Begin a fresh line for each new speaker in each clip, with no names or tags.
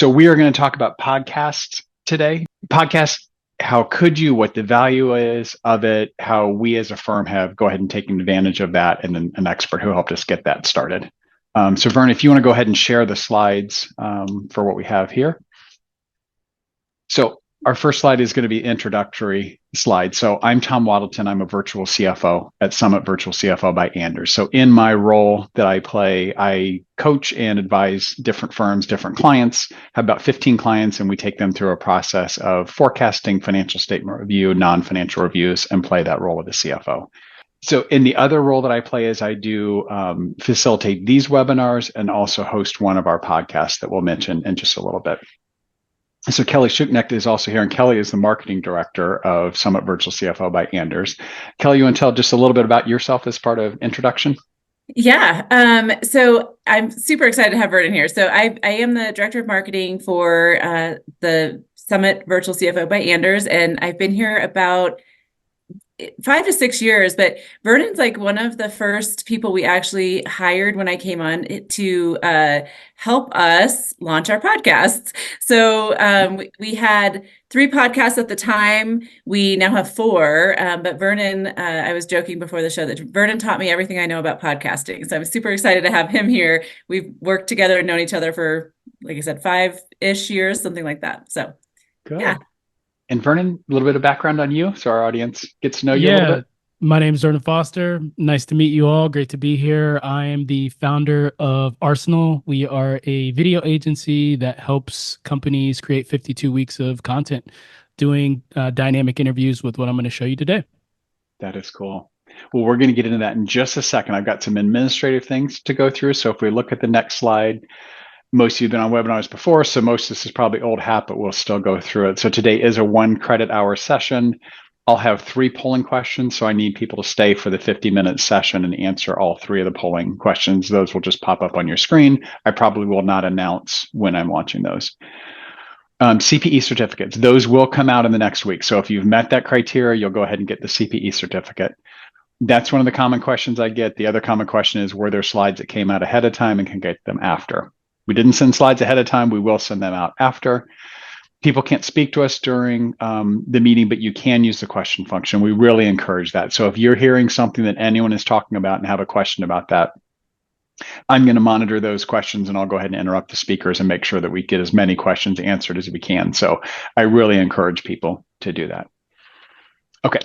So we are going to talk about podcasts today. Podcasts, how could you, what the value is of it, how we as a firm have go ahead and taken advantage of that, and then an expert who helped us get that started. So Vern, if you want to go ahead and share the slides for what we have here. So our first slide is going to be introductory slide. So I'm Tom Wadelton. I'm a virtual CFO at Summit Virtual CFO by Anders. So in my role that I play, I coach and advise different firms, different clients, have about 15 clients, and we take them through a process of forecasting, financial statement review, non-financial reviews, and play that role of the CFO. So in the other role that I play is I do facilitate these webinars and also host one of our podcasts that we'll mention in just a little bit. So Kelly Shuknecht is also here, and Kelly is the marketing director of Summit Virtual CFO by Anders. Kelly, you want to tell just a little bit about yourself as part of introduction?
Yeah. So I'm super excited to have Vernon here. So I am the director of marketing for the Summit Virtual CFO by Anders, and I've been here about 5 to 6 years, but Vernon's like one of the first people we actually hired when I came on to help us launch our podcasts. So we had 3 podcasts at the time. We now have 4, but Vernon, I was joking before the show that Vernon taught me everything I know about podcasting. So I'm super excited to have him here. We've worked together and known each other for, like I said, 5-ish years, something like that. So
Good.
Yeah.
And Vernon, a little bit of background on you so our audience gets to know you a little bit.
My name is Vernon Foster. Nice to meet you all. Great to be here. I am the founder of Arsenal. We are a video agency that helps companies create 52 weeks of content, doing dynamic interviews with what I'm going to show you today.
That is cool. Well, we're going to get into that in just a second. I've got some administrative things to go through. So if we look at the next slide, most of you have been on webinars before, so most of this is probably old hat, but we'll still go through it. So today is a 1 credit hour session. I'll have 3 polling questions, so I need people to stay for the 50-minute session and answer all 3 of the polling questions. Those will just pop up on your screen. I probably will not announce when I'm launching those. CPE certificates, those will come out in the next week. So if you've met that criteria, you'll go ahead and get the CPE certificate. That's one of the common questions I get. The other common question is, were there slides that came out ahead of time and can get them after? We didn't send slides ahead of time. We will send them out after. People can't speak to us during the meeting, but you can use the question function. We really encourage that. So if you're hearing something that anyone is talking about and have a question about that, I'm going to monitor those questions, and I'll go ahead and interrupt the speakers and make sure that we get as many questions answered as we can. So I really encourage people to do that. Okay,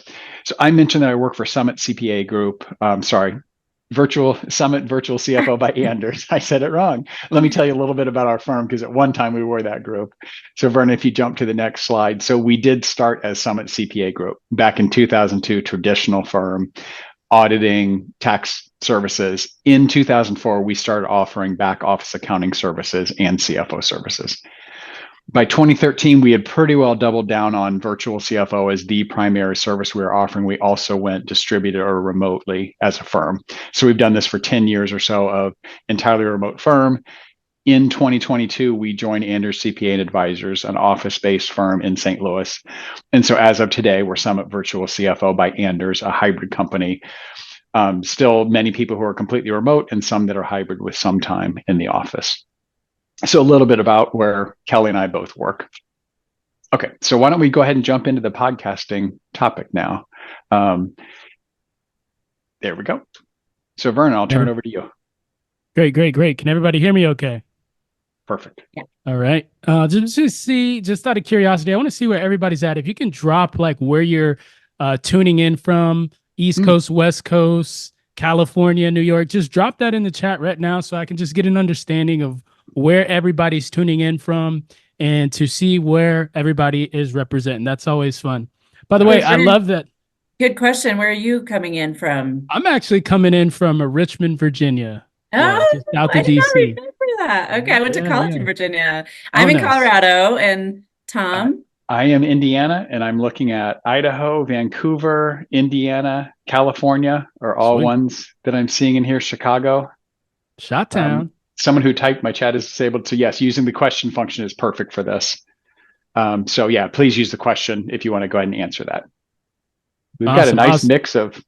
so I mentioned that I work for Summit CPA Group. Summit Virtual CFO by Anders. I said it wrong. Let me tell you a little bit about our firm, because at one time we were that group. So Vernon, if you jump to the next slide. So we did start as Summit CPA Group back in 2002, traditional firm, auditing, tax services. In 2004, we started offering back office accounting services and CFO services. By 2013, we had pretty well doubled down on virtual CFO as the primary service we were offering. We also went distributed or remotely as a firm. So we've done this for 10 years or so of entirely remote firm. In 2022, we joined Anders CPA and Advisors, an office-based firm in St. Louis. And so as of today, we're Summit Virtual CFO by Anders, a hybrid company. Still many people who are completely remote and some that are hybrid with some time in the office. So a little bit about where Kelly and I both work. Okay, so why don't we go ahead and jump into the podcasting topic now. There we go. So Vernon, I'll turn it over to you.
Great. Can everybody hear me okay?
Perfect.
Yeah.
All right. Just out of curiosity, I want to see where everybody's at. If you can drop like where you're tuning in from, East Coast, West Coast, California, New York, just drop that in the chat right now so I can just get an understanding of where everybody's tuning in from and to see where everybody is representing. That's always fun. By the way, I love that.
Good question. Where are you coming in from?
I'm actually coming in from Richmond, Virginia.
Just
south
I
of
did not
DC.
remember that. Okay, I went to college in Virginia. I'm in
nice.
Colorado, and Tom?
I am Indiana, and I'm looking at Idaho, Vancouver, Indiana, California are all
Sweet.
ones that I'm seeing in here. Chicago.
Shot-town.
Someone who typed my chat is disabled. So yes, using the question function is perfect for this. So yeah, please use the question if you want to go ahead and answer that. We've got a nice mix of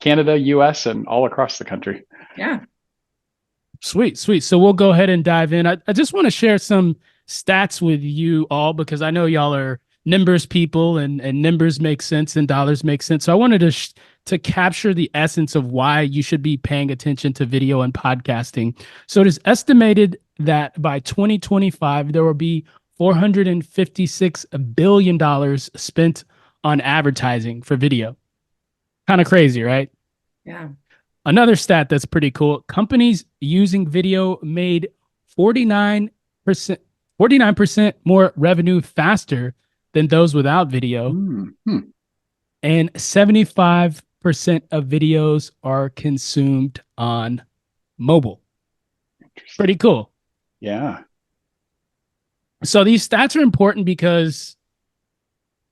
Canada, US, and all across the country.
Yeah.
Sweet. So we'll go ahead and dive in. I just want to share some stats with you all because I know y'all are numbers people and numbers make sense and dollars make sense. So I wanted to capture the essence of why you should be paying attention to video and podcasting. So it is estimated that by 2025, there will be $456 billion spent on advertising for video. Kind of crazy, right?
Yeah.
Another stat that's pretty cool. Companies using video made 49% more revenue faster than those without video.
Mm-hmm.
And 75% of videos are consumed on mobile. Pretty cool.
Yeah.
So these stats are important because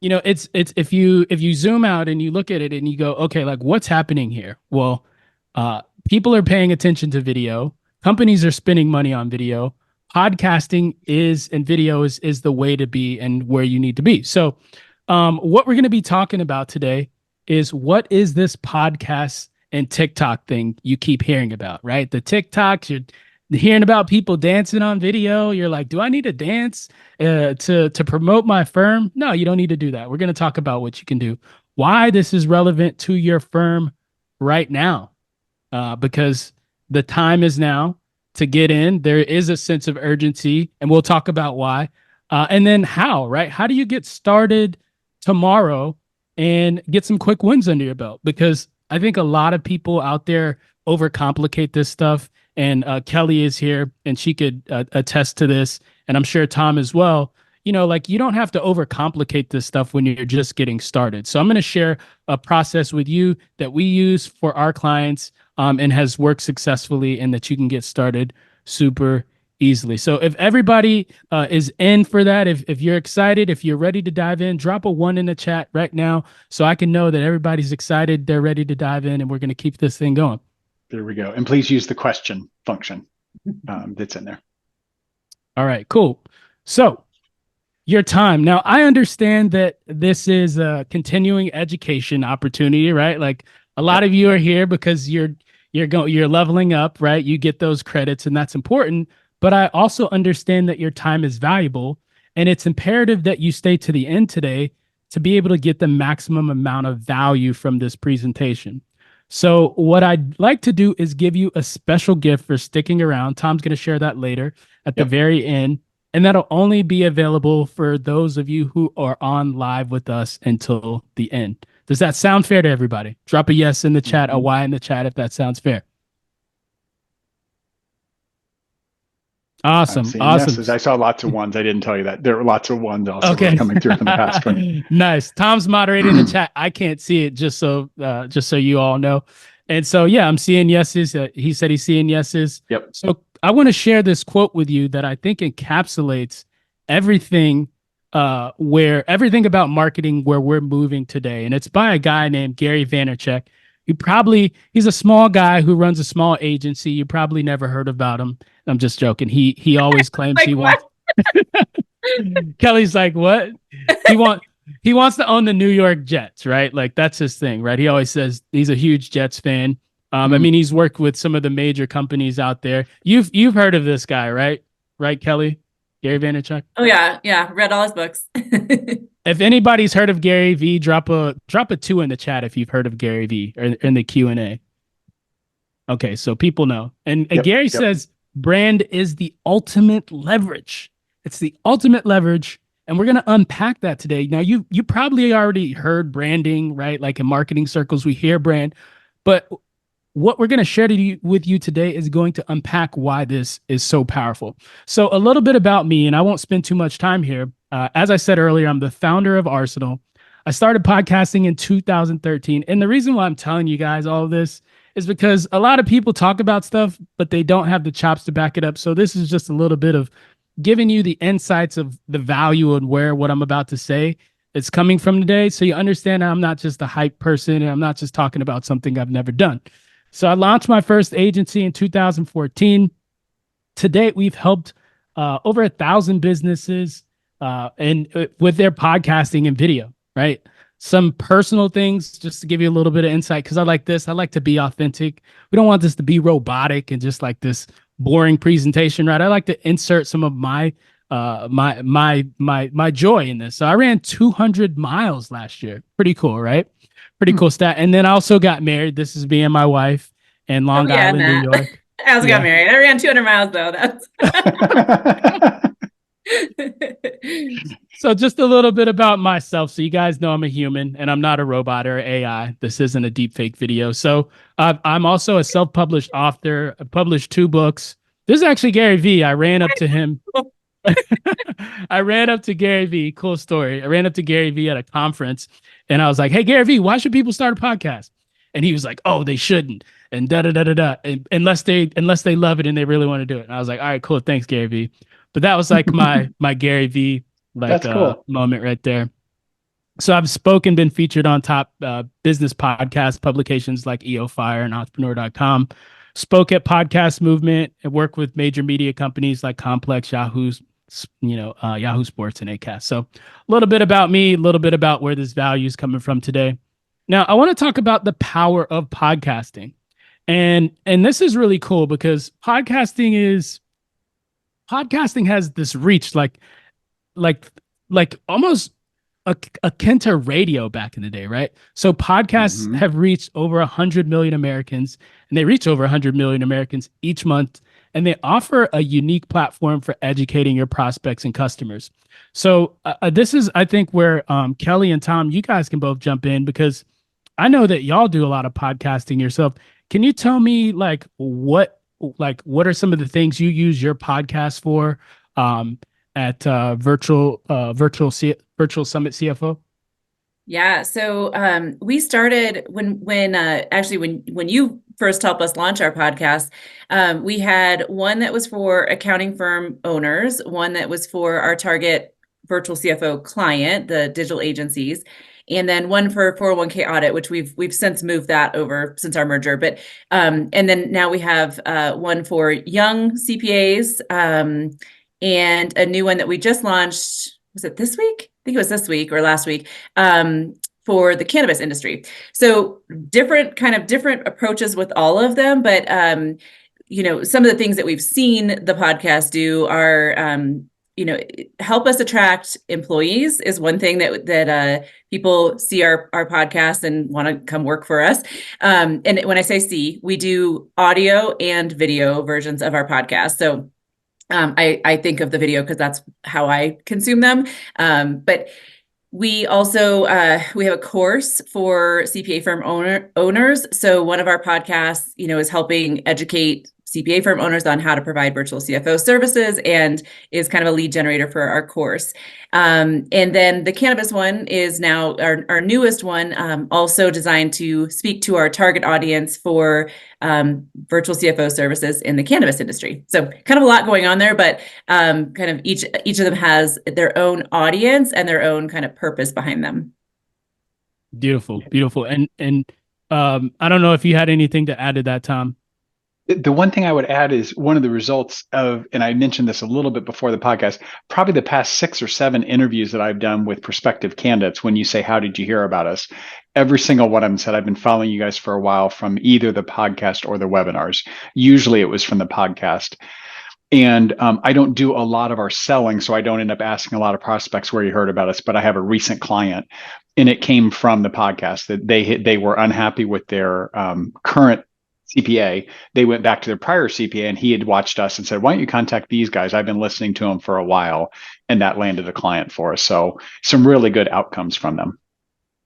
it's if you zoom out and you look at it and you go, okay, like what's happening here? Well, people are paying attention to video. Companies are spending money on video. Podcasting and video is the way to be and where you need to be. So what we're going to be talking about today is what is this podcast and TikTok thing you keep hearing about, right? The TikToks, you're hearing about people dancing on video. You're like, do I need to dance to promote my firm? No, you don't need to do that. We're going to talk about what you can do, why this is relevant to your firm right now, because the time is now to get in. There is a sense of urgency, and we'll talk about why. And then how, right? How do you get started tomorrow and get some quick wins under your belt? Because I think a lot of people out there overcomplicate this stuff. And Kelly is here and she could attest to this. And I'm sure Tom as well. Like you don't have to overcomplicate this stuff when you're just getting started. So I'm going to share a process with you that we use for our clients and has worked successfully and that you can get started super easily. So if everybody is in for that, if you're excited, if you're ready to dive in, drop a 1 in the chat right now so I can know that everybody's excited, they're ready to dive in, and we're going to keep this thing going.
There we go. And please use the question function that's in there.
All right, cool. So your time. Now, I understand that this is a continuing education opportunity, right? Like a lot of you are here because you're leveling up, right? You get those credits and that's important. But I also understand that your time is valuable and it's imperative that you stay to the end today to be able to get the maximum amount of value from this presentation. So what I'd like to do is give you a special gift for sticking around. Tom's going to share that later at the very end. And that'll only be available for those of you who are on live with us until the end. Does that sound fair to everybody? Drop a yes in the chat, a Y in the chat if that sounds fair. Awesome.
Yeses. I saw lots of ones. I didn't tell you that. There were lots of ones also coming through from the past one.
Nice. Tom's moderating the chat. I can't see it just so you all know. And so, yeah, I'm seeing yeses. He said he's seeing yeses.
Yep.
So I want to share this quote with you that I think encapsulates everything everything about marketing where we're moving today. And it's by a guy named Gary Vaynerchuk. He's a small guy who runs a small agency. You probably never heard about him. I'm just joking. He always claims
like,
he wants. Kelly's like, what? He wants to own the New York Jets, right? Like that's his thing, right? He always says he's a huge Jets fan. I mean, he's worked with some of the major companies out there. You've heard of this guy, right? Right, Kelly? Gary Vaynerchuk?
Oh yeah. Read all his books.
If anybody's heard of Gary V, drop a 2 in the chat if you've heard of Gary V or in the Q&A. Okay, so people know. And Gary says brand is the ultimate leverage. It's the ultimate leverage. And we're going to unpack that today. Now, you probably already heard branding, right? Like in marketing circles, we hear brand. But what we're going to share with you today is going to unpack why this is so powerful. So a little bit about me, and I won't spend too much time here. As I said earlier, I'm the founder of Arsenal. I started podcasting in 2013. And the reason why I'm telling you guys all of this is because a lot of people talk about stuff, but they don't have the chops to back it up. So this is just a little bit of giving you the insights of the value and where what I'm about to say is coming from today. So you understand I'm not just a hype person and I'm not just talking about something I've never done. So I launched my first agency in 2014. To date, we've helped over 1,000 businesses and with their podcasting and video, right? Some personal things just to give you a little bit of insight because I like this. I like to be authentic. We don't want this to be robotic and just like this boring presentation, right? I like to insert some of my my joy in this. So I ran 200 miles last year. Pretty cool, right? Pretty cool stat. And then I also got married. This is me and my wife in
Oh
Long
yeah,
Island, New
Matt.
York.
I also got
Yeah.
married. I ran 200 miles though. That's
So just a little bit about myself. So you guys know I'm a human and I'm not a robot or AI. This isn't a deep fake video. So I'm also a self-published author. I published 2 books. This is actually Gary Vee. I ran up to him. I ran up to Gary Vee. Cool story. I ran up to Gary Vee at a conference and I was like, "Hey, Gary Vee, why should people start a podcast?" And he was like, "Oh, they shouldn't." And da da da da da. Unless they love it and they really want to do it. And I was like, "All right, cool. Thanks, Gary Vee." But that was like my Gary Vee
That's cool.
moment right there. So I've spoken, been featured on top business podcast publications like EO Fire and Entrepreneur.com. Spoke at Podcast Movement and worked with major media companies like Complex, Yahoo's, Yahoo Sports and Acast. So a little bit about me, a little bit about where this value is coming from today. Now I want to talk about the power of podcasting, and this is really cool because podcasting has this reach like almost akin to radio back in the day, right? So podcasts have reached over 100 million Americans, and they reach over 100 million Americans each month, and they offer a unique platform for educating your prospects and customers. So this is, I think, where Kelly and Tom, you guys can both jump in because I know that y'all do a lot of podcasting yourself. Can you tell me what are some of the things you use your podcast for at Virtual Summit CFO?
Yeah. So we started when you first helped us launch our podcast. We had one that was for accounting firm owners, one that was for our target virtual CFO client, the digital agencies, and then one for 401k audit, which we've since moved that over since our merger. But and then now we have one for young CPAs and a new one that we just launched. Was it this week? I think it was this week or last week, for the cannabis industry. So different approaches with all of them, but some of the things that we've seen the podcast do are help us attract employees is one thing that people see our podcast and want to come work for us. And when I say see, we do audio and video versions of our podcast. So I think of the video because that's how I consume them. But we also we have a course for CPA firm owners. So one of our podcasts, is helping educate CPA firm owners on how to provide virtual CFO services and is kind of a lead generator for our course. And then the cannabis one is now our newest one, also designed to speak to our target audience for virtual CFO services in the cannabis industry. So kind of a lot going on there, but kind of each of them has their own audience and their own kind of purpose behind them.
Beautiful. And I don't know if you had anything to add to that, Tom.
The one thing I would add is one of the results of, and I mentioned this a little bit before the podcast, probably the past 6 or 7 interviews that I've done with prospective candidates, when you say, "How did you hear about us?" Every single one of them said, "I've been following you guys for a while from either the podcast or the webinars." Usually it was from the podcast. And I don't do a lot of our selling, so I don't end up asking a lot of prospects where you heard about us. But I have a recent client, and it came from the podcast that they were unhappy with their current CPA. They went back to their prior CPA, and he had watched us and said, "Why don't you contact these guys? I've been listening to them for a while," and that landed a client for us. So some really good outcomes from them.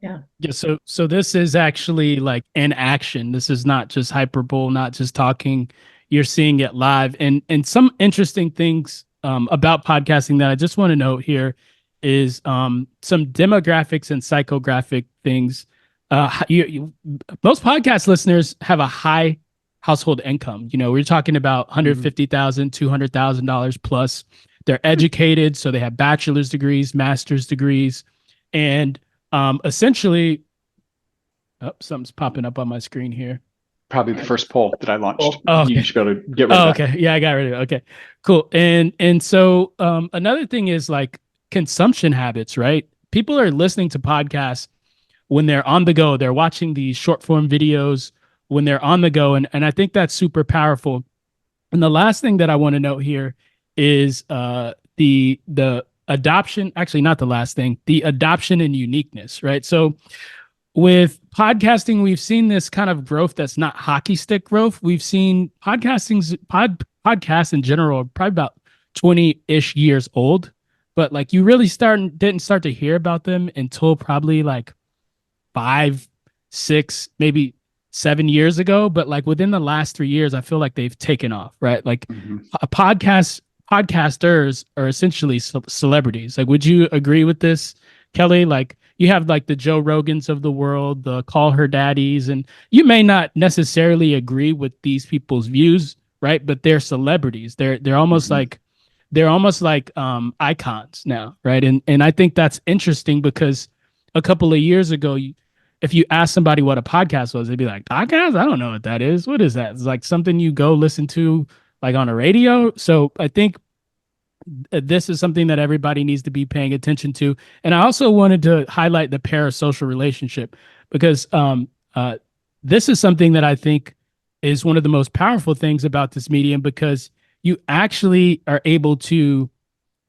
Yeah.
So this is actually like in action. This is not just hyperbole, not just talking. You're seeing it live, and some interesting things about podcasting that I just want to note here is some demographics and psychographic things. Most podcast listeners have a high household income. We're talking about $150,000, $200,000 plus. They're educated, so they have bachelor's degrees, master's degrees, and essentially, something's popping up on my screen here.
Probably the first poll that I launched.
Oh, okay.
You should be able to get rid of that.
Okay. Yeah, I got rid of it. Okay, cool. And so another thing is like consumption habits, right? People are listening to podcasts when they're on the go. They're watching these short form videos when they're on the go. And I think that's super powerful. And the last thing that I want to note here is the adoption, actually not the last thing, the adoption and uniqueness, right? So with podcasting, we've seen this kind of growth that's not hockey stick growth. We've seen podcasts in general are probably about 20-ish years old, but like you really didn't start to hear about them until probably like 5, 6, maybe 7 years ago. But like within the last 3 years, I feel like they've taken off, right? Like podcasters are essentially celebrities. Like, would you agree with this, Kelly? Like, you have like the Joe Rogans of the world, the Call Her Daddies, and you may not necessarily agree with these people's views, right? But they're celebrities. They're almost like icons now, right? And I think that's interesting because a couple of years ago, if you ask somebody what a podcast was, they'd be like, podcast? I don't know what that is. What is that? It's like something you go listen to like on a radio. So I think this is something that everybody needs to be paying attention to. And I also wanted to highlight the parasocial relationship because this is something that I think is one of the most powerful things about this medium, because you actually are able to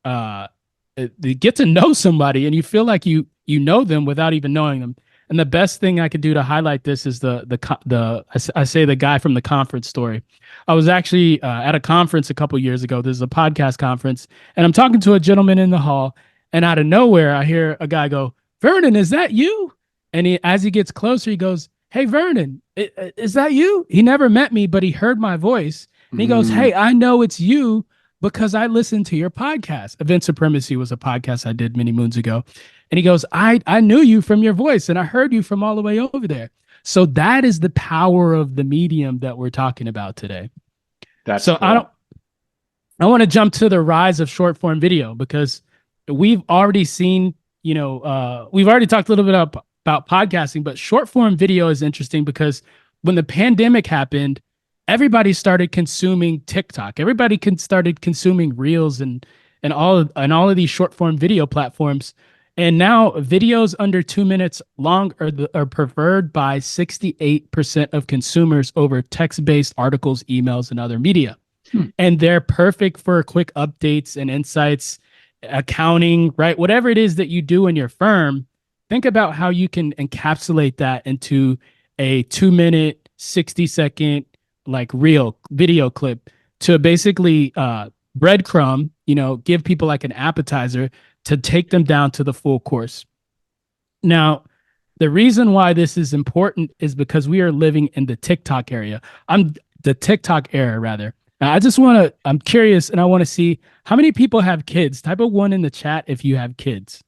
get to know somebody and you feel like you know them without even knowing them. And the best thing I could do to highlight this is I say the guy from the conference story. I was actually at a conference a couple years ago. This is a podcast conference, and I'm talking to a gentleman in the hall, and out of nowhere, I hear a guy go, "Vernon, is that you?" And as he gets closer, he goes, "Hey, Vernon, is that you?" He never met me, but he heard my voice, and he goes, "Hey, I know it's you because I listened to your podcast." Event Supremacy was a podcast I did many moons ago. And he goes, I knew you from your voice and I heard you from all the way over there. So that is the power of the medium that we're talking about today.
That's
so
cool.
I want to jump to the rise of short form video, because we've already seen, we've already talked a little bit about podcasting, but short form video is interesting because when the pandemic happened, everybody started consuming TikTok. Everybody started consuming Reels and all of these short form video platforms. And now videos under 2 minutes long are preferred by 68% of consumers over text-based articles, emails, and other media. And they're perfect for quick updates and insights, accounting, right? Whatever it is that you do in your firm, think about how you can encapsulate that into a 2-minute, 60-second like reel video clip to basically breadcrumb, give people like an appetizer to take them down to the full course. Now, the reason why this is important is because we are living in the TikTok era. The TikTok era, rather. Now, I'm curious, and I want to see how many people have kids. Type a 1 in the chat if you have kids.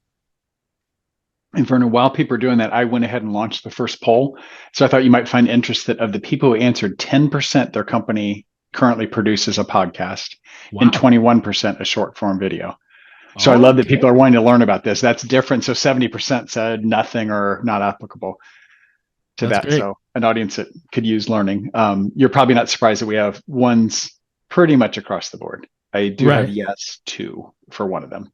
And Vernon, while people are doing that, I went ahead and launched the first poll. So I thought you might find interest that of the people who answered, 10% their company currently produces a podcast, and 21% a short form video. So I love that people are wanting to learn about this. That's different. So 70% said nothing or not applicable to that. Great. So an audience that could use learning. You're probably not surprised that we have ones pretty much across the board. I do have yes, 2 for one of them.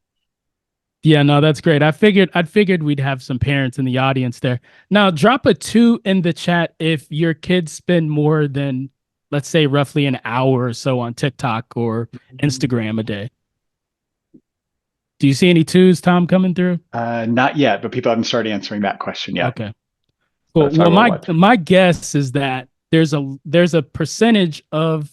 Yeah, no, that's great. I figured we'd have some parents in the audience there. Now, drop a 2 in the chat if your kids spend more than, let's say, roughly an hour or so on TikTok or Instagram a day. Do you see any 2s, Tom, coming through?
Not yet, but people haven't started answering that question yet.
Okay. Well, my guess is that there's a percentage of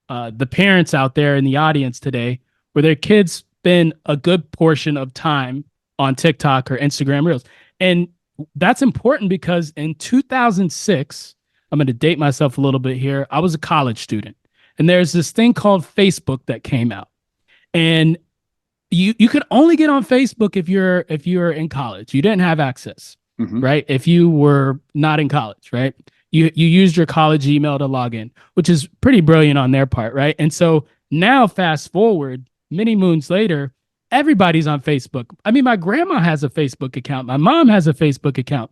the parents out there in the audience today where their kids spend a good portion of time on TikTok or Instagram Reels. And that's important because in 2006, I'm going to date myself a little bit here, I was a college student. And there's this thing called Facebook that came out. And you could only get on Facebook if you're in college. You didn't have access, right? If you were not in college, right? You used your college email to log in, which is pretty brilliant on their part, right? And so now, fast forward many moons later, everybody's on Facebook. I mean, my grandma has a Facebook account. My mom has a Facebook account.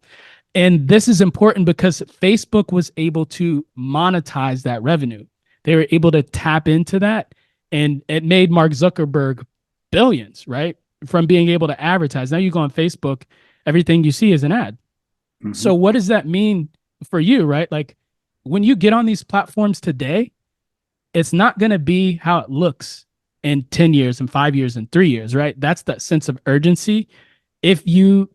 And this is important because Facebook was able to monetize that revenue. They were able to tap into that, and it made Mark Zuckerberg billions, right? From being able to advertise. Now you go on Facebook, everything you see is an ad. So what does that mean for you, right? Like when you get on these platforms today, it's not going to be how it looks in 10 years and 5 years and 3 years, right? That's that sense of urgency. If you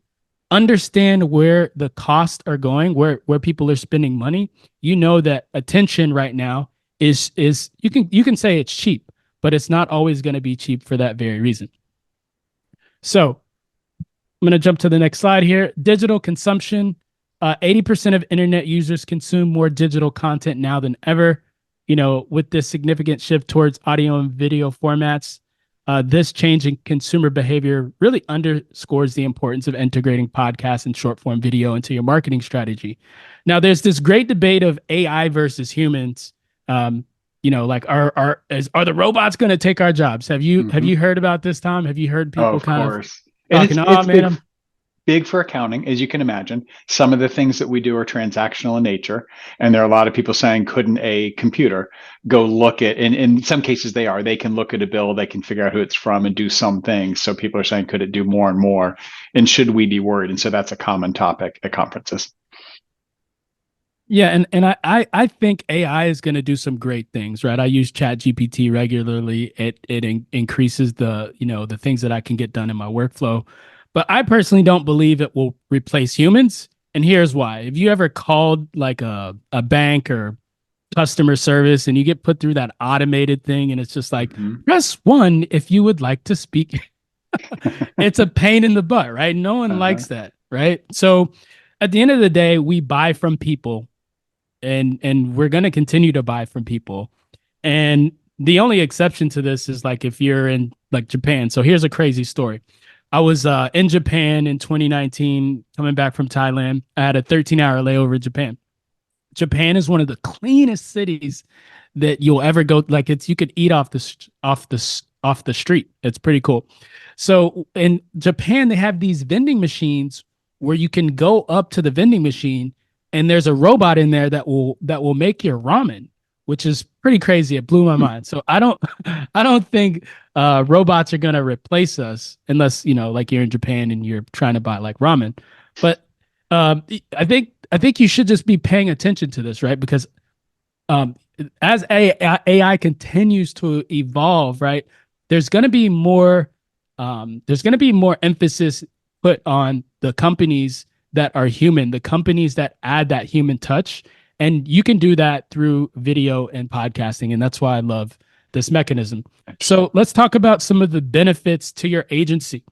understand where the costs are going, where people are spending money, you know that attention right now is you can say it's cheap, but it's not always going to be cheap for that very reason. So I'm going to jump to the next slide here. Digital consumption. 80% of internet users consume more digital content now than ever. With this significant shift towards audio and video formats, this change in consumer behavior really underscores the importance of integrating podcasts and short form video into your marketing strategy. Now, there's this great debate of AI versus humans. Like are the robots going to take our jobs? Have you heard about this, Tom? Have you heard people
Of
kind
course.
of
And
talking? Oh
it's
man,
big for accounting, as you can imagine. Some of the things that we do are transactional in nature. And there are a lot of people saying, couldn't a computer go look at, and in some cases they can look at a bill, they can figure out who it's from and do some things. So people are saying, could it do more and more? And should we be worried? And so that's a common topic at conferences.
yeah, and I think AI is going to do some great things, right? I use Chat GPT regularly. It increases the things that I can get done in my workflow. But I personally don't believe it will replace humans. And here's why. If you ever called like a bank or customer service and you get put through that automated thing and it's just like, press 1 if you would like to speak. It's a pain in the butt, right? No one likes that, right? So at the end of the day, we buy from people and we're going to continue to buy from people. And the only exception to this is like if you're in like Japan. So here's a crazy story. I was in Japan in 2019, coming back from Thailand. I had a 13-hour layover in Japan. Japan is one of the cleanest cities that you'll ever go. Like you could eat off the street. It's pretty cool. So in Japan, they have these vending machines where you can go up to the vending machine and there's a robot in there that will make your ramen, which is pretty crazy. It blew my mind. So I don't think robots are gonna replace us unless like you're in Japan and you're trying to buy like ramen. But I think you should just be paying attention to this, right? Because as AI continues to evolve, right, there's gonna be more emphasis put on the companies that are human, the companies that add that human touch. And you can do that through video and podcasting. And that's why I love this mechanism. So let's talk about some of the benefits to your agency,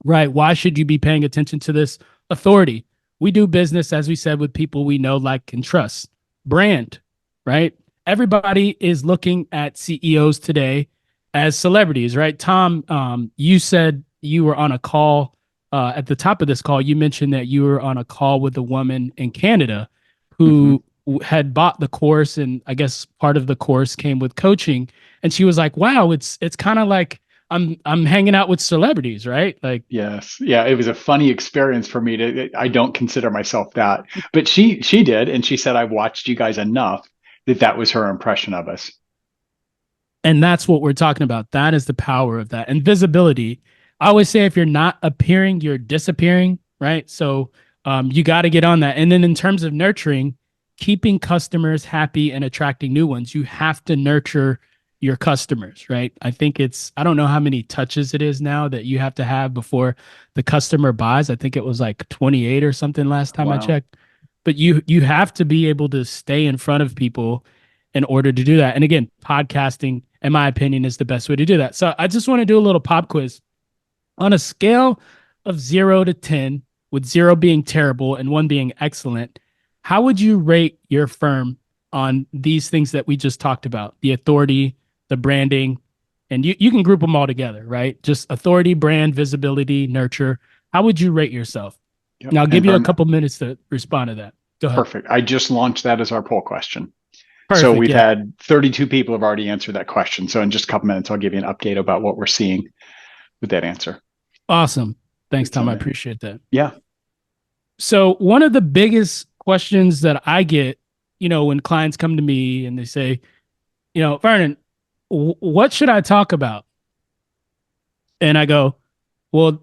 right? Why should you be paying attention to this? Authority. We do business, as we said, with people we know, like, and trust. Brand, right? Everybody is looking at CEOs today as celebrities, right? Tom, you said you were on a call at the top of this call. You mentioned that you were on a call with a woman in Canada who had bought the course, and I guess part of the course came with coaching. And she was like, "Wow, it's kind of like I'm hanging out with celebrities, right?" Like,
yes, yeah, it was a funny experience for me. I don't consider myself that, but she did, and she said, "I've watched you guys enough that was her impression of us."
And that's what we're talking about. That is the power of that. And visibility. I always say if you're not appearing, you're disappearing, right? So you got to get on that. And then in terms of nurturing, keeping customers happy and attracting new ones, you have to nurture your customers, right? I don't know how many touches it is now that you have to have before the customer buys. I think it was like 28 or something last time I checked. But you have to be able to stay in front of people in order to do that. And again, podcasting, in my opinion, is the best way to do that. So I just want to do a little pop quiz. On a scale of 0 to 10, with 0 being terrible and 1 being excellent, how would you rate your firm on these things that we just talked about? The authority, the branding, and you can group them all together, right? Just authority, brand, visibility, nurture. How would you rate yourself? Yep. Now, I'll give you a couple minutes to respond to that. Go ahead.
Perfect. I just launched that as our poll question. Perfect, so we've had 32 people have already answered that question. So in just a couple minutes, I'll give you an update about what we're seeing with that answer.
Awesome. Thanks, Tom. I appreciate that.
Yeah.
So one of the biggest questions that I get, when clients come to me and they say, Vernon, what should I talk about? And I go, well,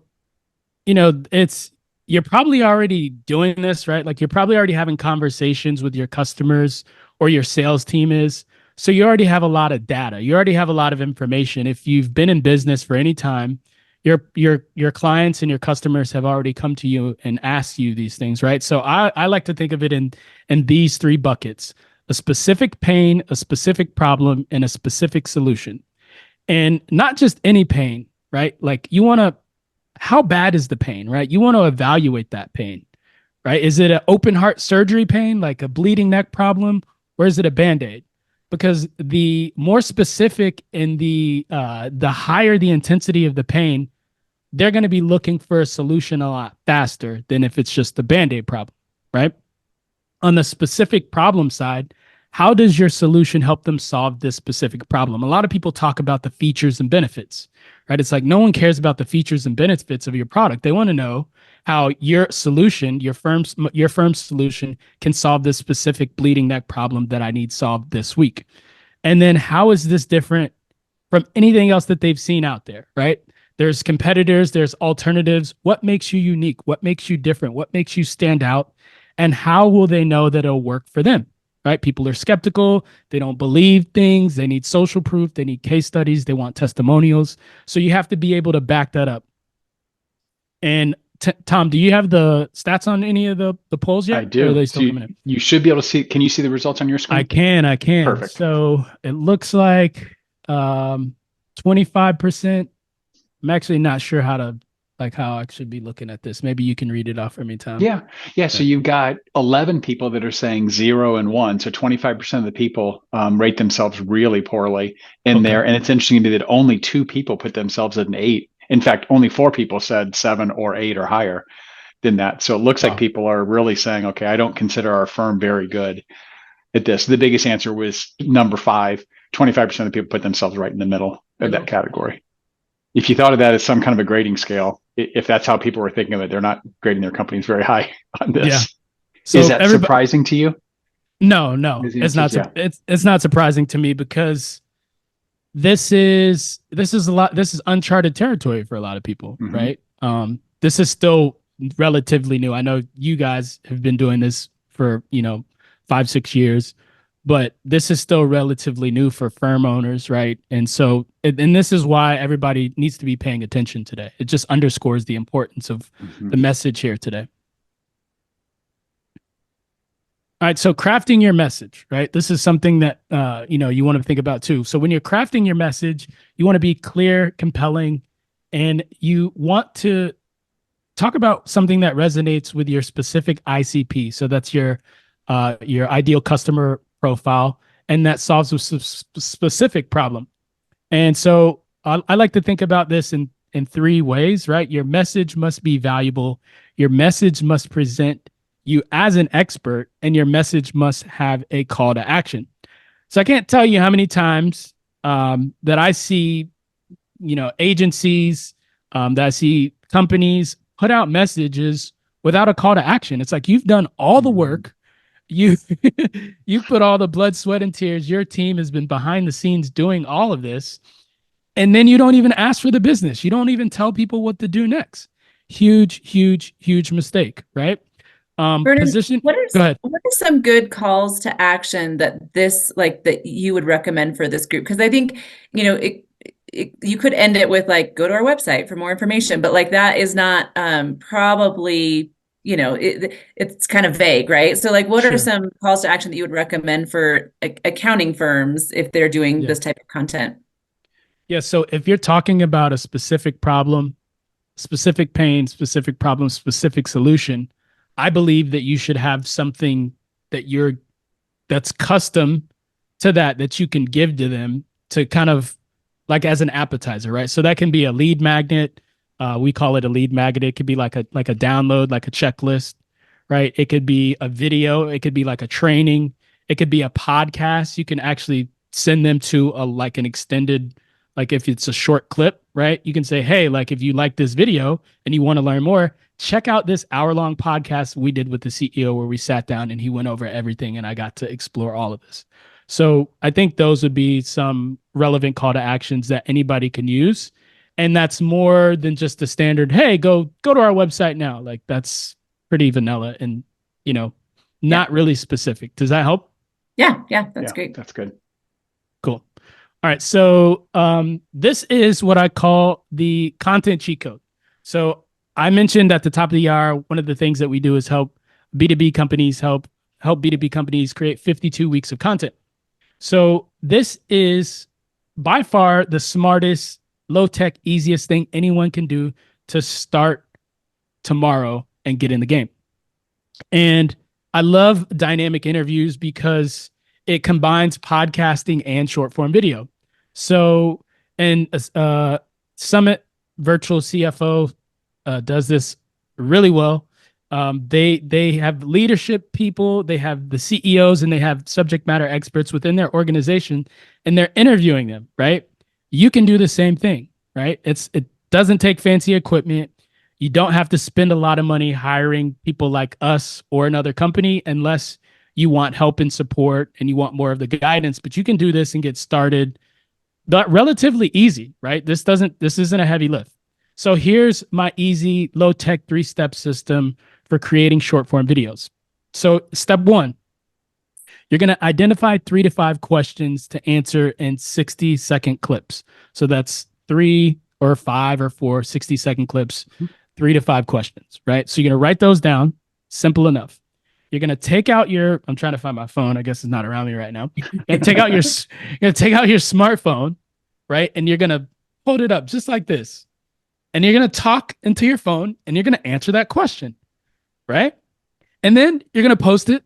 you're probably already doing this, right? Like you're probably already having conversations with your customers or your sales team is. So you already have a lot of data. You already have a lot of information. If you've been in business for any time, your clients and your customers have already come to you and asked you these things, right? So I like to think of it in these three buckets: a specific pain, a specific problem, and a specific solution. And not just any pain, right? Like you want to, how bad is the pain, right? You want to evaluate that pain, right? Is it an open heart surgery pain, like a bleeding neck problem, or is it a band-aid? Because the more specific and the higher the intensity of the pain, they're going to be looking for a solution a lot faster than if it's just a band-aid problem, right? On the specific problem side, how does your solution help them solve this specific problem? A lot of people talk about the features and benefits, right? It's like no one cares about the features and benefits of your product. They want to know how your solution, your firm's solution can solve this specific bleeding neck problem that I need solved this week. And then how is this different from anything else that they've seen out there, right? There's competitors, there's alternatives. What makes you unique? What makes you different? What makes you stand out? And how will they know that it'll work for them? Right? People are skeptical. They don't believe things. They need social proof. They need case studies. They want testimonials. So you have to be able to back that up. And Tom, do you have the stats on any of the polls yet?
I do.
Or are they still coming in?
You should be able to see. Can you see the results on your screen?
I can.
Perfect.
So it looks like 25%. I'm actually not sure how I should be looking at this. Maybe you can read it off for me, Tom.
Yeah. So you've got 11 people that are saying 0 and 1. So 25% of the people rate themselves really poorly in there. And it's interesting to me that only 2 people put themselves at an 8. In fact, only 4 people said 7 or 8 or higher than that. So it looks like people are really saying, okay, I don't consider our firm very good at this. The biggest answer was number 5. 25% of the people put themselves right in the middle of that category. If you thought of that as some kind of a grading scale, if that's how people were thinking of it, they're not grading their companies very high on this. Yeah. So is that surprising to you?
No, it's not. Yeah. It's not surprising to me because this is uncharted territory for a lot of people, right? This is still relatively new. I know you guys have been doing this for 5-6 years, but this is still relatively new for firm owners, right? And so, and this is why everybody needs to be paying attention today. It just underscores the importance of the message here today. All right, so crafting your message, right? This is something that you want to think about too. So when you're crafting your message, you want to be clear, compelling, and you want to talk about something that resonates with your specific ICP. So that's your ideal customer profile, and that solves a specific problem. And so I like to think about this in 3 ways, right? Your message must be valuable. Your message must present you as an expert, and your message must have a call to action. So I can't tell you how many times that I see, agencies, that I see companies put out messages without a call to action. It's like, you've done all the work. You've put all the blood, sweat, and tears. Your team has been behind the scenes doing all of this. And then you don't even ask for the business. You don't even tell people what to do next. Huge, huge, huge mistake, right?
Vernon,
Position.
Go
ahead.
What are some good calls to action that you would recommend for this group? Because I think, you could end it with like, go to our website for more information, but like that is not probably, it's kind of vague, right? So like, what are some calls to action that you would recommend for accounting firms if they're doing this type of content?
Yeah. So if you're talking about a specific problem, specific pain, specific problem, specific solution, I believe that you should have something that's custom to that you can give to them to kind of like as an appetizer, right? So that can be a lead magnet. We call it a lead magnet. It could be like a download, like a checklist, right? It could be a video. It could be like a training. It could be a podcast. You can actually send them to an extended, like if it's a short clip, right? You can say, hey, like if you like this video and you want to learn more, check out this hour-long podcast we did with the CEO where we sat down and he went over everything and I got to explore all of this. So I think those would be some relevant call to actions that anybody can use. And that's more than just the standard, hey, go to our website now. Like that's pretty vanilla and, not really specific. Does that help?
Yeah, that's great.
That's good.
All right. So this is what I call the content cheat code. So I mentioned at the top of the hour, one of the things that we do is help B2B companies help B2B companies create 52 weeks of content. So this is by far the smartest, low tech, easiest thing anyone can do to start tomorrow and get in the game. And I love dynamic interviews because it combines podcasting and short form video. So, and Summit Virtual CFO does this really well. They have leadership people, they have the CEOs, and they have subject matter experts within their organization, and they're interviewing them. Right? You can do the same thing. Right? It doesn't take fancy equipment. You don't have to spend a lot of money hiring people like us or another company unless you want help and support and you want more of the guidance. But you can do this and get started relatively easy, right? This isn't a heavy lift. So here's my easy, low tech 3-step system for creating short form videos. So step 1, you're going to identify 3 to 5 questions to answer in 60-second clips. So that's 3 or 5 or 4 60-second clips, 3 to 5 questions, right? So you're going to write those down. Simple enough. You're going to take out I'm trying to find my phone. I guess it's not around me right now. You're going to take out your smartphone, right? And you're going to hold it up just like this. And you're going to talk into your phone and you're going to answer that question, right? And then you're going to post it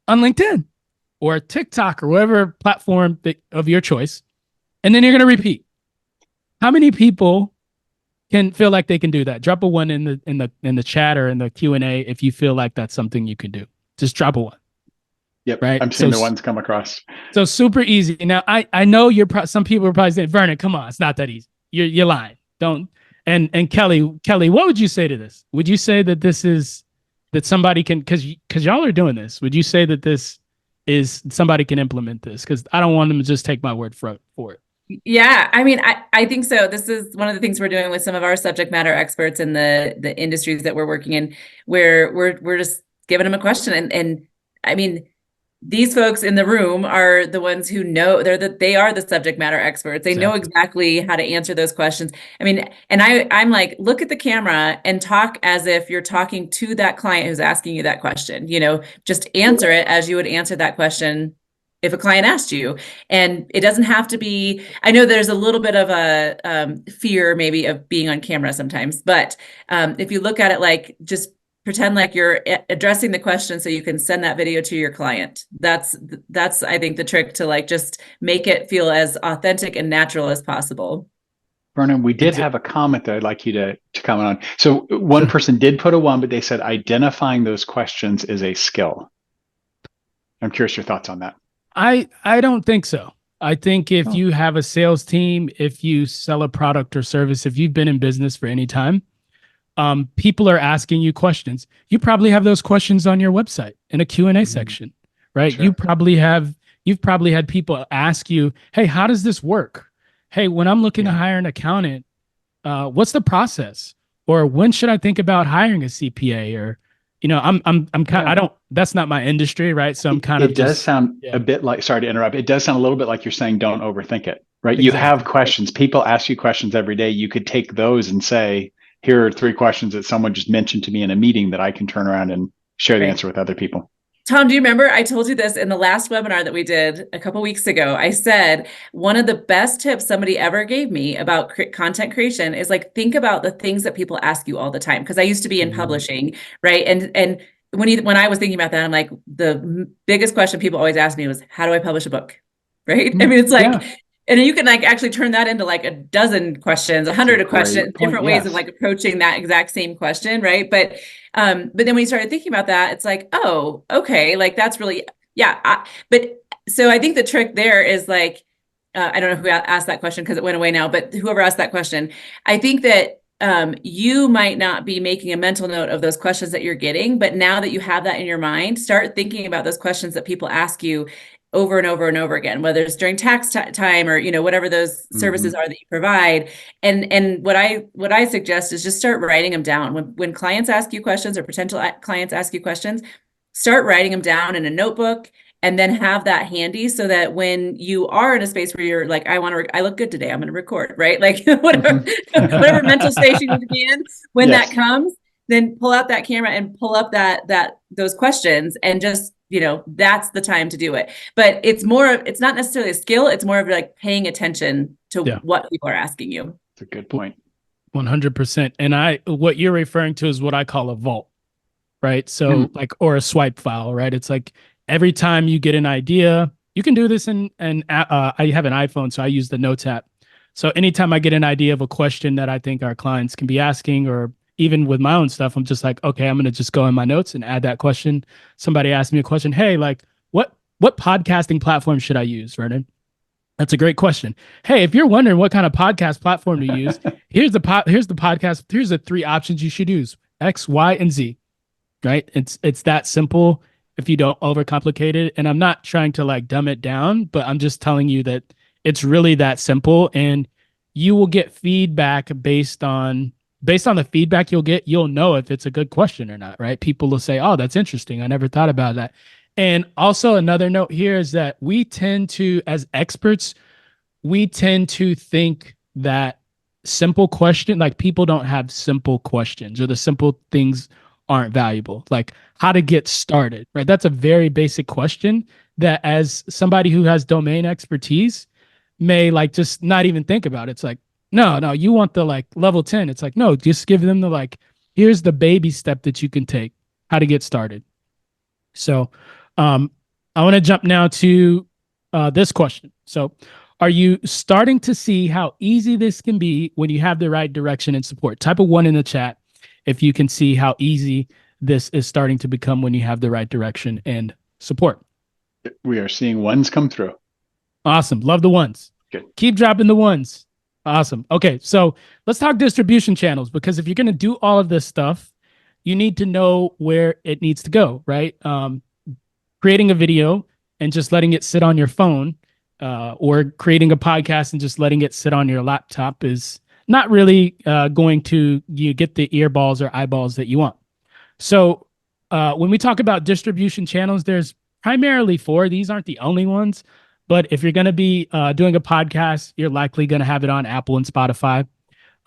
on LinkedIn or TikTok or whatever platform of your choice. And then you're going to repeat. How many people can feel like they can do that? Drop a 1 in the chat or in the Q&A if you feel like that's something you can do. Just drop a 1.
Yep,
right.
I'm seeing the ones come across.
So super easy. Now I know some people are probably saying, Vernon, come on, it's not that easy. You're lying. Don't. And Kelly, what would you say to this? Would you say that this is that somebody can because y'all are doing this? Would you say that this is somebody can implement this? Because I don't want them to just take my word for it.
Yeah, I mean, I think so. This is one of the things we're doing with some of our subject matter experts in the industries that we're working in, where we're just giving them a question. And I mean, these folks in the room are the ones who know they are the subject matter experts. They know exactly how to answer those questions. I mean, and I'm like, look at the camera and talk as if you're talking to that client who's asking you that question. Just answer it as you would answer that question if a client asked you. And it doesn't have to be, I know there's a little bit of a fear maybe of being on camera sometimes, but if you look at it like just pretend like you're addressing the question so you can send that video to your client. That's I think the trick to like just make it feel as authentic and natural as possible.
Vernon, we did have a comment that I'd like you to comment on. So one person did put a 1, but they said identifying those questions is a skill. I'm curious your thoughts on that.
I don't think so. I think if you have a sales team, if you sell a product or service, if you've been in business for any time, people are asking you questions. You probably have those questions on your website in a Q&A section, right? Sure. You've probably had people ask you, hey, how does this work? Hey, when I'm looking to hire an accountant, what's the process? Or when should I think about hiring a CPA? Or, that's not my industry, right? So I'm kind of.
It does sound a bit like, sorry to interrupt. It does sound a little bit like you're saying, don't overthink it, right? Exactly. You have questions. People ask you questions every day. You could take those and say, here are 3 questions that someone just mentioned to me in a meeting that I can turn around and share the answer with other people.
Tom, do you remember I told you this in the last webinar that we did a couple of weeks ago? I said, one of the best tips somebody ever gave me about content creation is like, think about the things that people ask you all the time. Because I used to be in publishing, right? And when I was thinking about that, I'm like, the biggest question people always ask me was, how do I publish a book? Right? I mean, it's like, and you can like actually turn that into like a dozen questions, 100 questions, different ways of like approaching that exact same question, right? But then when you started thinking about that, it's like, oh, okay, like that's really, but so I think the trick there is like, I don't know who asked that question because it went away now, but whoever asked that question, I think that you might not be making a mental note of those questions that you're getting, but now that you have that in your mind, start thinking about those questions that people ask you over and over and over again, whether it's during tax time or, whatever those services are that you provide. And what I suggest is just start writing them down. When clients ask you questions or potential clients ask you questions, start writing them down in a notebook and then have that handy so that when you are in a space where you're like, I look good today, I'm going to record, right? Like whatever, whatever mental space you need to be in, when that comes, then pull out that camera and pull up those questions, and just, that's the time to do it. But it's not necessarily a skill. It's more of like paying attention to what people are asking you.
That's a good point.
100%. And what you're referring to is what I call a vault, right? So or a swipe file, right? It's like every time you get an idea, you can do this I have an iPhone, so I use the Notes app. So anytime I get an idea of a question that I think our clients can be asking, or even with my own stuff, I'm just like, okay, I'm going to just go in my notes and add that question. Somebody asked me a question. Hey, like what podcasting platform should I use, Vernon? That's a great question. Hey, if you're wondering what kind of podcast platform to use, here's the podcast. Here's the 3 options you should use: X, Y, and Z. Right? It's that simple if you don't overcomplicate it. And I'm not trying to like dumb it down, but I'm just telling you that it's really that simple, and you will get feedback based on the feedback you'll get. You'll know if it's a good question or not, right? People will say, "Oh, that's interesting. I never thought about that." And also another note here is that we tend to, as experts, think that simple question, like people don't have simple questions, or the simple things aren't valuable. Like how to get started, right? That's a very basic question that, as somebody who has domain expertise, may like just not even think about. It's like, no, you want the like level 10. It's like, no, just give them the like, here's the baby step that you can take, how to get started. So I want to jump now to this question. So are you starting to see how easy this can be when you have the right direction and support? Type a 1 in the chat if you can see how easy this is starting to become when you have the right direction and support.
We are seeing 1s come through.
Awesome. Love the 1s.
Good.
Keep dropping the 1s. Awesome. Okay, so let's talk distribution channels, because if you're going to do all of this stuff, you need to know where it needs to go, right? Creating a video and just letting it sit on your phone, or creating a podcast and just letting it sit on your laptop is not really going to get the earballs or eyeballs that you want. So when we talk about distribution channels, there's primarily 4. These aren't the only ones, but if you're going to be doing a podcast, you're likely going to have it on Apple and Spotify.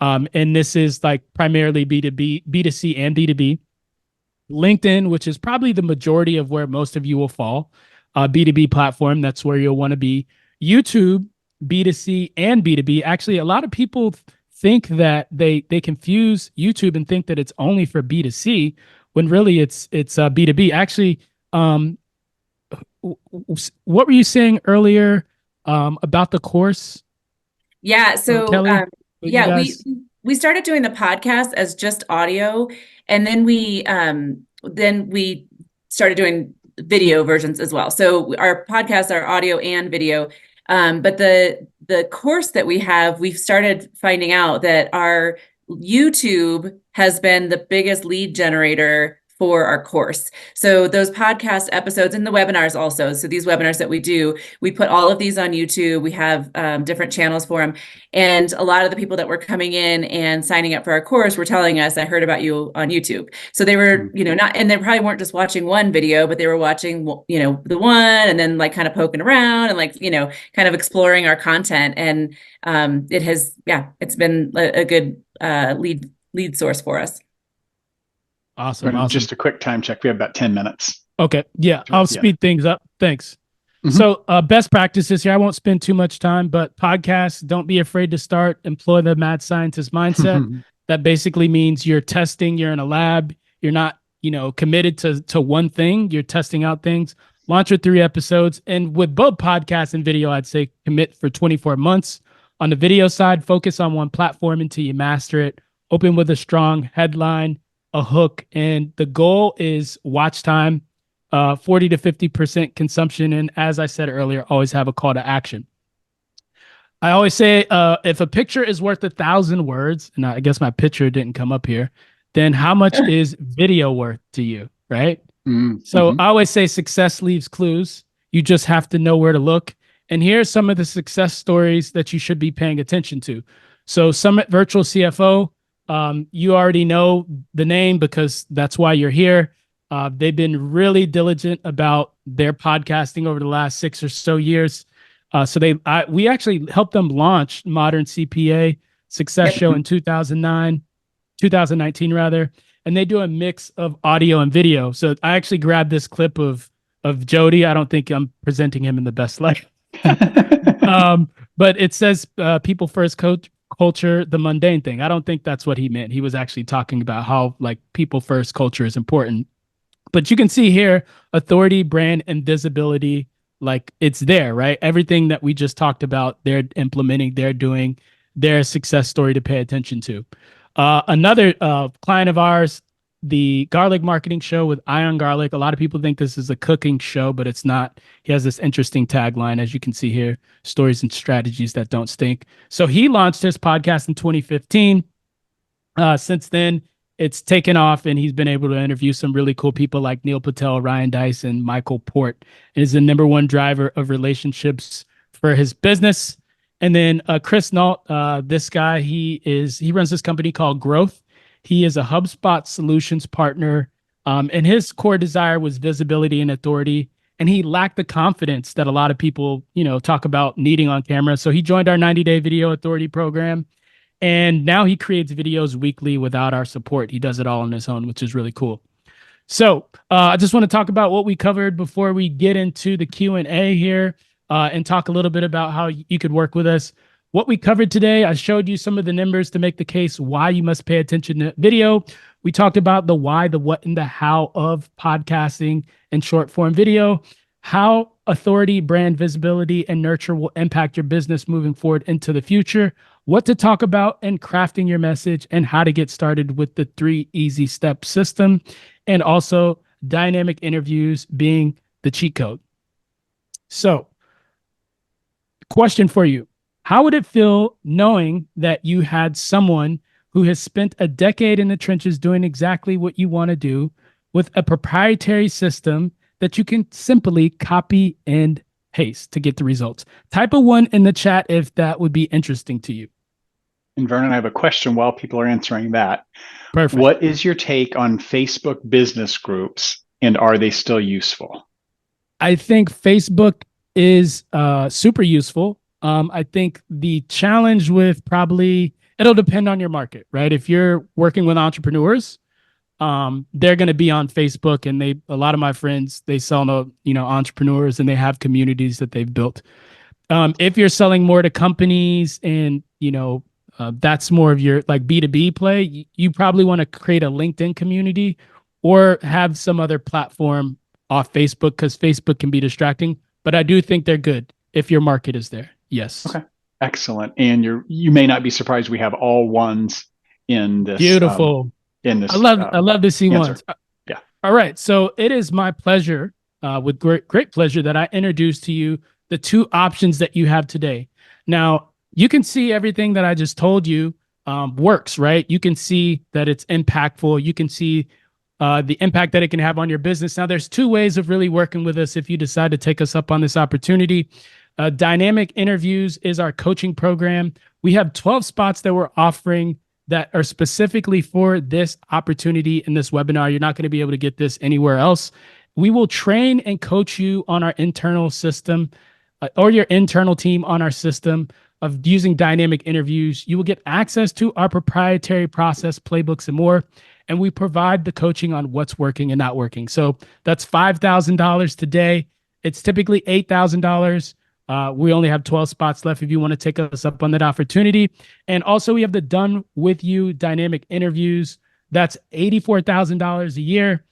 And this is like primarily B2B, B2C and B2B. LinkedIn, which is probably the majority of where most of you will fall, B2B platform, that's where you'll want to be. YouTube, B2C and B2B. Actually, a lot of people think that they confuse YouTube and think that it's only for B2C, when really it's B2B. Actually, what were you saying earlier about the course?
Yeah, so
Kelly,
we started doing the podcast as just audio, and then we started doing video versions as well. So our podcasts are audio and video. But the course that we've started finding out that our YouTube has been the biggest lead generator for our course. So those podcast episodes and the webinars also. So these webinars that we do, we put all of these on YouTube. We have different channels for them. And a lot of the people that were coming in and signing up for our course were telling us, I heard about you on YouTube. So they were, and they probably weren't just watching one video, but they were watching, the one, and then like kind of poking around and like, kind of exploring our content. And it's been a good lead source for us.
Awesome.
Just a quick time check. We have about 10 minutes.
Okay. Yeah. I'll speed things up. Thanks. So best practices here. I won't spend too much time, but podcasts, don't be afraid to start. Employ the mad scientist mindset. That basically means you're testing, you're in a lab. You're not, committed to one thing. You're testing out things. Launch with 3 episodes. And with both podcasts and video, I'd say commit for 24 months. On the video side, focus on one platform until you master it. Open with a strong headline, a hook, and the goal is watch time, 40 to 50% consumption. And as I said earlier, always have a call to action. I always say, if a picture is worth 1,000 words, and I guess my picture didn't come up here, then how much is video worth to you, right? So I always say success leaves clues. You just have to know where to look. And here's some of the success stories that you should be paying attention to. So Summit Virtual CFO, you already know the name because that's why you're here. They've been really diligent about their podcasting over the last 6 or so years. We actually helped them launch Modern CPA Success
Yep.
Show in 2019 rather, and they do a mix of audio and video. So I actually grabbed this clip of Jody. I don't think I'm presenting him in the best light. But it says people first culture, the mundane thing. I don't think that's what he meant. He was actually talking about how like people first culture is important. But you can see here authority, brand, and visibility, like it's there, right? Everything that we just talked about, they're implementing, they're doing their success story to pay attention to. Another client of ours, the Garlic Marketing Show with Ion Garlic. A lot of people think this is a cooking show, but it's not. He has this interesting tagline, as you can see here, stories and strategies that don't stink. So he launched his podcast in 2015. Since then, it's taken off, and he's been able to interview some really cool people like Neil Patel, Ryan Dyson, Michael Port. And is the #1 driver of relationships for his business. And then Chris Nault, this guy, he runs this company called Growth. He is a HubSpot solutions partner, and his core desire was visibility and authority. And he lacked the confidence that a lot of people, talk about needing on camera. So he joined our 90-day video authority program. And now he creates videos weekly without our support. He does it all on his own, which is really cool. So I just want to talk about what we covered before we get into the Q&A here, and talk a little bit about how you could work with us. What we covered today, I showed you some of the numbers to make the case why you must pay attention to video. We talked about the why, the what, and the how of podcasting and short form video, how authority, brand visibility, and nurture will impact your business moving forward into the future, what to talk about in crafting your message, and how to get started with the 3 easy step system, and also dynamic interviews being the cheat code. So, question for you. How would it feel knowing that you had someone who has spent a decade in the trenches doing exactly what you want to do with a proprietary system that you can simply copy and paste to get the results? Type a 1 in the chat if that would be interesting to you.
And Vernon, I have a question while people are answering that.
Perfect.
What is your take on Facebook business groups, and are they still useful?
I think Facebook is super useful. I think the challenge with it'll depend on your market, right? If you're working with entrepreneurs, they're going to be on Facebook, and a lot of my friends, they sell to, entrepreneurs, and they have communities that they've built. If you're selling more to companies and, that's more of your like B2B play, you probably want to create a LinkedIn community or have some other platform off Facebook, because Facebook can be distracting, but I do think they're good if your market is there. Yes.
Okay. Excellent. And you may not be surprised we have all ones in this.
Beautiful. I love to see
answer.
ones.
Yeah.
All right. So it is my pleasure, with great pleasure, that I introduce to you the 2 options that you have today. Now, you can see everything that I just told you works, right? You can see that it's impactful. You can see the impact that it can have on your business. Now, there's 2 ways of really working with us if you decide to take us up on this opportunity. Dynamic Interviews is our coaching program. We have 12 spots that we're offering that are specifically for this opportunity in this webinar. You're not going to be able to get this anywhere else. We will train and coach you on our internal system, or your internal team on our system of using dynamic interviews. You will get access to our proprietary process, playbooks, and more. And we provide the coaching on what's working and not working. So that's $5,000 today. It's typically $8,000. We only have 12 spots left if you want to take us up on that opportunity. And also we have the Done With You dynamic interviews. That's $84,000 a year.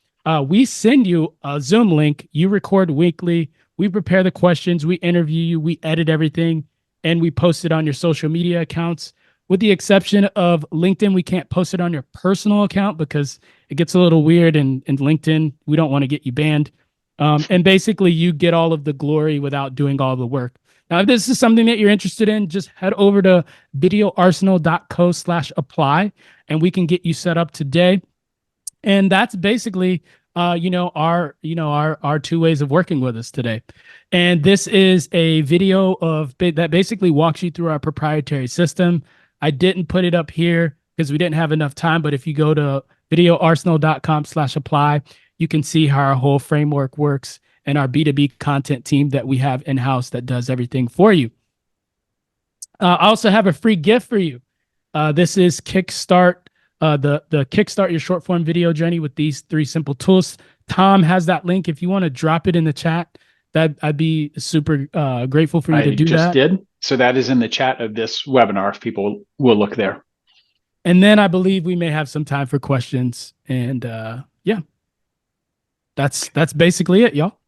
We send you a Zoom link. You record weekly. We prepare the questions. We interview you. We edit everything. And we post it on your social media accounts. With the exception of LinkedIn, we can't post it on your personal account because it gets a little weird. And LinkedIn, we don't want to get you banned. And basically, you get all of the glory without doing all the work. Now, if this is something that you're interested in, just head over to videoarsenal.co/apply, and we can get you set up today. And that's basically, our 2 ways of working with us today. And this is a video that basically walks you through our proprietary system. I didn't put it up here because we didn't have enough time, but if you go to videoarsenal.com/apply, you can see how our whole framework works and our B2B content team that we have in-house that does everything for you. I also have a free gift for you. This is Kickstart, the Kickstart Your Short Form Video Journey with these 3 simple tools. Tom has that link. If you want to drop it in the chat, that I'd be super grateful for you to do that. I
just did. So that is in the chat of this webinar if people will look there.
And then I believe we may have some time for questions. And yeah, that's basically it, y'all.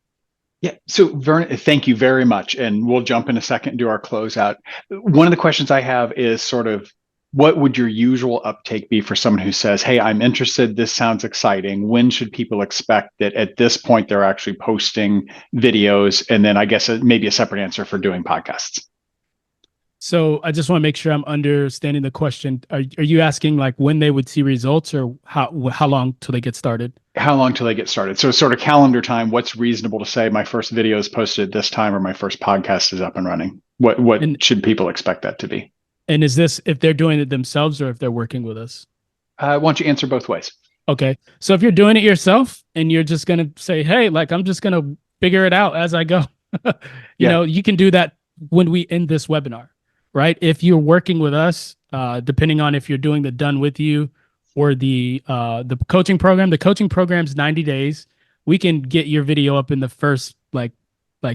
Yeah. So Vernon, thank you very much. And we'll jump in a second and do our closeout. One of the questions I have is sort of, what would your usual uptake be for someone who says, hey, I'm interested, this sounds exciting. When should people expect that at this point they're actually posting videos? And then I guess maybe a separate answer for doing podcasts.
So I just want to make sure I'm understanding the question. Are you asking like when they would see results, or how long till they get started?
How long till they get started? So sort of calendar time, what's reasonable to say my first video is posted at this time or my first podcast is up and running? What should people expect that to be?
And is this if they're doing it themselves or if they're working with us?
Why don't you answer both ways?
Okay. So if you're doing it yourself and you're just going to say, hey, like I'm just going to figure it out as I go, you know, you can do that when we end this webinar. Right. If you're working with us, depending on if you're doing the done with you or the coaching program, the coaching program's 90 days. We can get your video up in the first like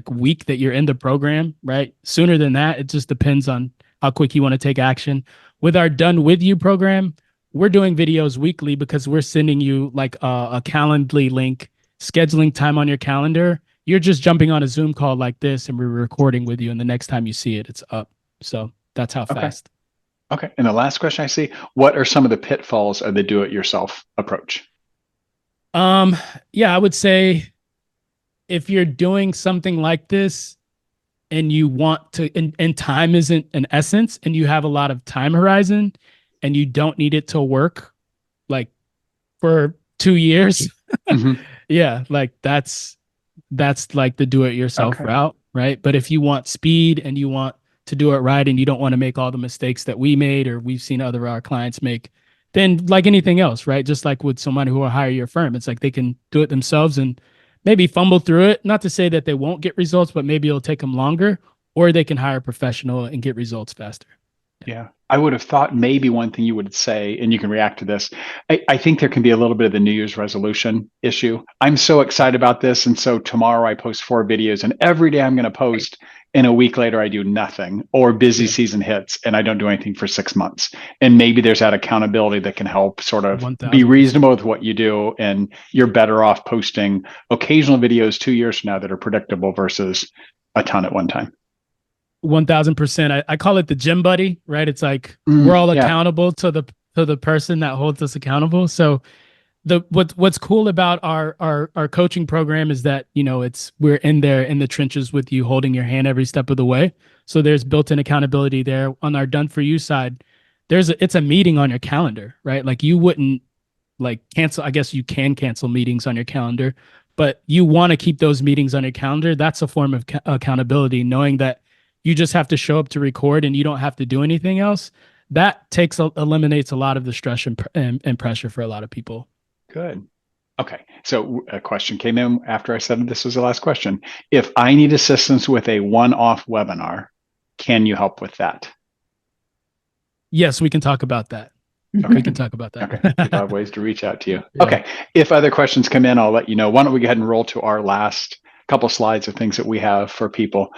week that you're in the program. Right. Sooner than that, it just depends on how quick you want to take action. With our done with you program, we're doing videos weekly because we're sending you like a Calendly link, scheduling time on your calendar. You're just jumping on a Zoom call like this and we're recording with you. And the next time you see it, it's up. So that's how fast.
Okay. And the last question I see, what are some of the pitfalls of the do-it-yourself approach?
Yeah, I would say if you're doing something like this and you want to, and time isn't an essence and you have a lot of time horizon and you don't need it to work like for 2 years. Yeah. Like that's like the do-it-yourself route. Right. But if you want speed and you want to do it right and you don't want to make all the mistakes that we made or we've seen other our clients make, then like anything else, right? Just like with someone who will hire your firm, it's like they can do it themselves and maybe fumble through it. Not to say that they won't get results, but maybe it'll take them longer, or they can hire a professional and get results faster.
Yeah. I would have thought maybe one thing you would say, and you can react to this, I think there can be a little bit of the New Year's resolution issue. I'm so excited about this. And so tomorrow I post 4 videos and every day I'm going to post, and a week later I do nothing, or busy season hits and I don't do anything for 6 months. And maybe there's that accountability that can help sort of 1,000%. Be reasonable with what you do. And you're better off posting occasional videos 2 years from now that are predictable versus a ton at one time.
1,000%. I call it the gym buddy, right? It's like we're all accountable to the person that holds us accountable. So what's cool about our coaching program is that, you know, we're in there in the trenches with you, holding your hand every step of the way. So there's built-in accountability there. On our done for you side, it's a meeting on your calendar, right? Like you wouldn't like cancel. I guess you can cancel meetings on your calendar, but you want to keep those meetings on your calendar. That's a form of accountability, knowing that you just have to show up to record and you don't have to do anything else. That eliminates a lot of the stress and pressure for a lot of people.
Good. Okay. So a question came in after I said this was the last question. If I need assistance with a one-off webinar, can you help with that?
Yes, we can talk about that. Okay. We can talk about that.
Okay. We have ways to reach out to you. Yeah. Okay. If other questions come in, I'll let you know. Why don't we go ahead and roll to our last couple slides of things that we have for people.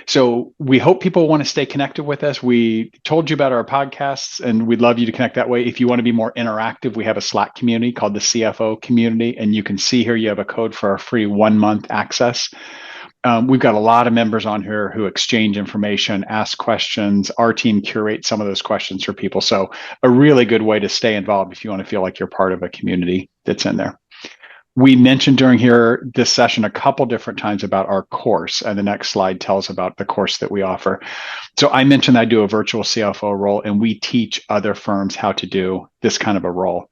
So we hope people want to stay connected with us. We told you about our podcasts and we'd love you to connect that way. If you want to be more interactive, we have a Slack community called the CFO community. And you can see here, you have a code for our free 1-month access. We've got a lot of members on here who exchange information, ask questions. Our team curates some of those questions for people. So a really good way to stay involved if you want to feel like you're part of a community that's in there. We mentioned during this session a couple different times about our course, and the next slide tells about the course that we offer. So I mentioned I do a virtual CFO role, and we teach other firms how to do this kind of a role.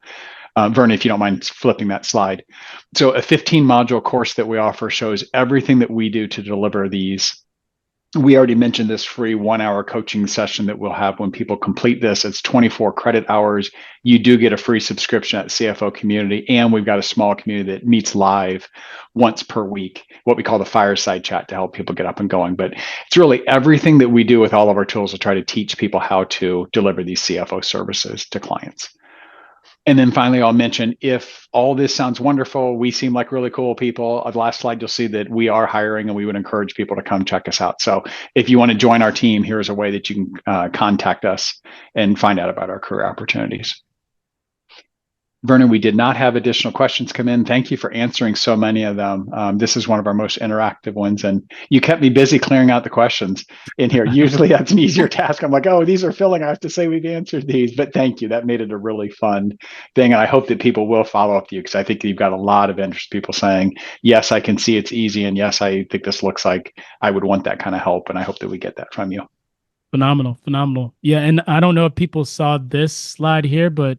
Vernon, if you don't mind flipping that slide. So a 15-module course that we offer shows everything that we do to deliver these We already mentioned this free 1 hour coaching session that we'll have when people complete this. It's 24 credit hours. You do get a free subscription at CFO Community, and we've got a small community that meets live once per week, what we call the fireside chat, to help people get up and going. But it's really everything that we do with all of our tools to try to teach people how to deliver these CFO services to clients. And then finally, I'll mention, if all this sounds wonderful, we seem like really cool people. On the last slide, you'll see that we are hiring, and we would encourage people to come check us out. So if you want to join our team, here's a way that you can contact us and find out about our career opportunities. Vernon, we did not have additional questions come in. Thank you for answering so many of them. This is one of our most interactive ones, and you kept me busy clearing out the questions in here. Usually that's an easier task. I'm like, oh, these are filling. I have to say we've answered these, but thank you. That made it a really fun thing. And I hope that people will follow up with you, because I think you've got a lot of interest. People saying, yes, I can see it's easy. And yes, I think this looks like I would want that kind of help. And I hope that we get that from you.
Phenomenal. Yeah. And I don't know if people saw this slide here, but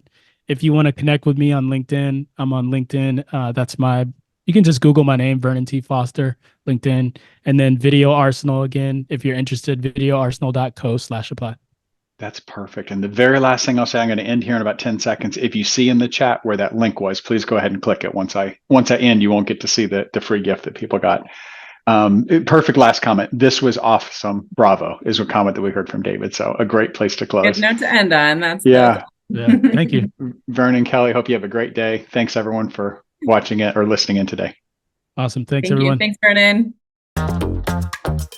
if you want to connect with me on LinkedIn, I'm on LinkedIn. You can just Google my name, Vernon T. Foster, LinkedIn, and then Video Arsenal again. If you're interested, videoarsenal.co/apply.
That's perfect. And the very last thing I'll say, I'm going to end here in about 10 seconds. If you see in the chat where that link was, please go ahead and click it. Once I end, you won't get to see the free gift that people got. Perfect last comment. This was awesome. Bravo is a comment that we heard from David. So a great place to close.
Good note to end on. That's
Yeah. Thank you.
Vernon, Kelly, hope you have a great day. Thanks everyone for watching it or listening in today.
Awesome. Thanks
Thank
everyone.
you. Thanks, Vernon.